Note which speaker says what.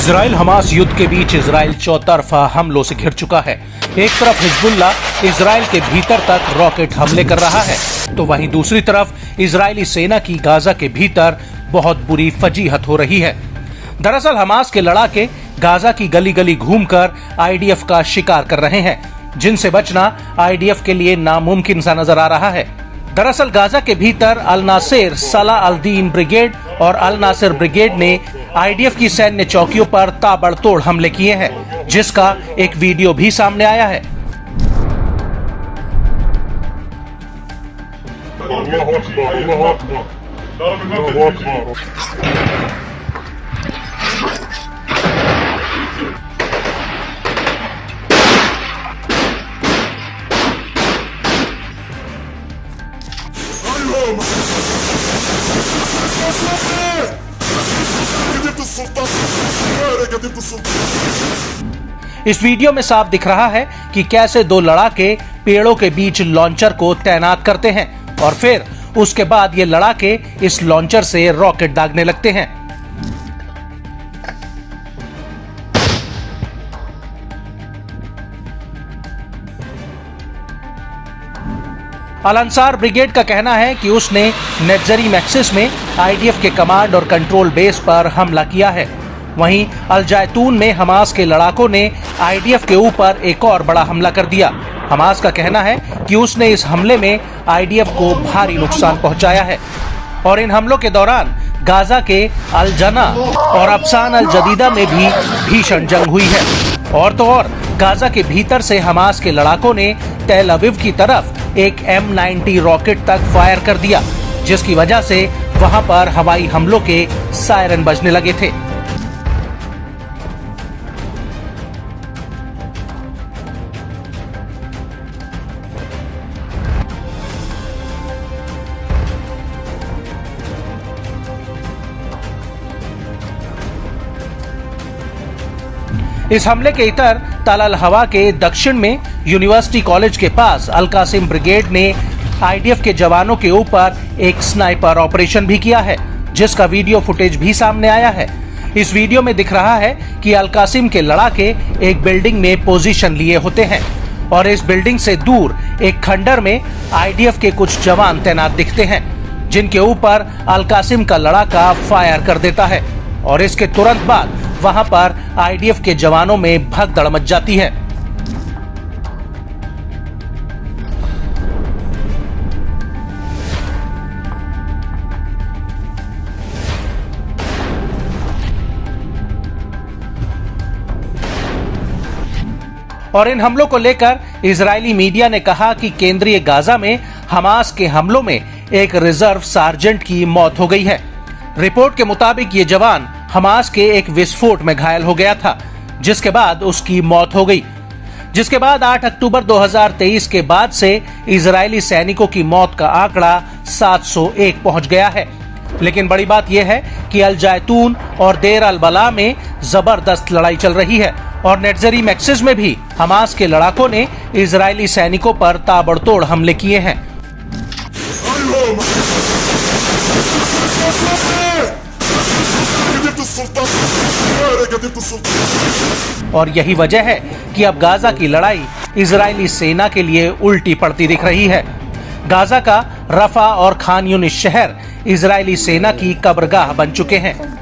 Speaker 1: Israel Hamas युद्ध के बीच Israel चौतरफा हमलों से घिर चुका है। एक तरफ हिजबुल्ला इजराइल के भीतर तक रॉकेट हमले कर रहा है, तो वहीं दूसरी तरफ इजरायली सेना की गाजा के भीतर बहुत बुरी फजीहत हो रही है। दरअसल हमास के लड़ाके गाजा की गली गली घूमकर आईडीएफ का शिकार कर रहे हैं, जिनसे बचना आईडीएफ के लिए नामुमकिन सा नजर आ रहा है। दरअसल गाजा के भीतर अल नासिर सलाह अल दीन ब्रिगेड और अल नासिर ब्रिगेड ने आईडीएफ की सैन्य चौकियों पर ताबड़तोड़ हमले किए हैं, जिसका एक वीडियो भी सामने आया है। इस वीडियो में साफ दिख रहा है कि कैसे दो लड़ाके पेड़ों के बीच लॉन्चर को तैनात करते हैं और फिर उसके बाद ये लड़ाके इस लॉन्चर से रॉकेट दागने लगते हैं। अल अंसार ब्रिगेड का कहना है कि उसने नेट्जरी मैक्सिस में आईडीएफ के कमांड और कंट्रोल बेस पर हमला किया है। वहीं अल जैतून में हमास के लड़ाकों ने आईडीएफ के ऊपर एक और बड़ा हमला कर दिया। हमास का कहना है कि उसने इस हमले में आईडीएफ को भारी नुकसान पहुंचाया है और इन हमलों के दौरान गाजा के अल जना और अफसान अल जदीदा में भी भीषण जंग हुई है। और तो और गाजा के भीतर से हमास के लड़ाकों ने तेल अवीव की तरफ एक M90 रॉकेट तक फायर कर दिया, जिसकी वजह से वहां पर हवाई हमलों के सायरन बजने लगे थे। इस हमले के इतर तल अल हवा के दक्षिण में यूनिवर्सिटी कॉलेज के पास अल कासिम ब्रिगेड ने आईडीएफ के जवानों के ऊपर एक स्नाइपर ऑपरेशन भी किया है, जिसका वीडियो फुटेज भी सामने आया है। इस वीडियो में दिख रहा है कि अल कासिम के लड़ाके एक बिल्डिंग में पोजीशन लिए होते हैं और इस बिल्डिंग से दूर एक खंडर में आईडीएफ के कुछ जवान तैनात दिखते हैं, जिनके ऊपर अल कासिम का लड़ाका फायर कर देता है और इसके तुरंत बाद वहां पर आईडीएफ के जवानों में भगदड़ मच जाती है। और इन हमलों को लेकर इजरायली मीडिया ने कहा कि केंद्रीय गाजा में हमास के हमलों में एक रिजर्व सार्जेंट की मौत हो गई है। रिपोर्ट के मुताबिक ये जवान हमास के एक विस्फोट में घायल हो गया था, जिसके बाद उसकी मौत हो गई। जिसके बाद 8 अक्टूबर 2023 के बाद से इजरायली सैनिकों की मौत का आंकड़ा 701 पहुंच गया है। लेकिन बड़ी बात यह है कि अल जैतून और देर अल बला में जबरदस्त लड़ाई चल रही है और नेट्जरी मैक्सिस में भी हमास के लड़ाकों ने इजरायली सैनिकों पर ताबड़तोड़ हमले किए हैं। और यही वजह है कि अब गाजा की लड़ाई इजरायली सेना के लिए उल्टी पड़ती दिख रही है। गाजा का रफा और खान यूनिस शहर इजरायली सेना की कब्रगाह बन चुके हैं।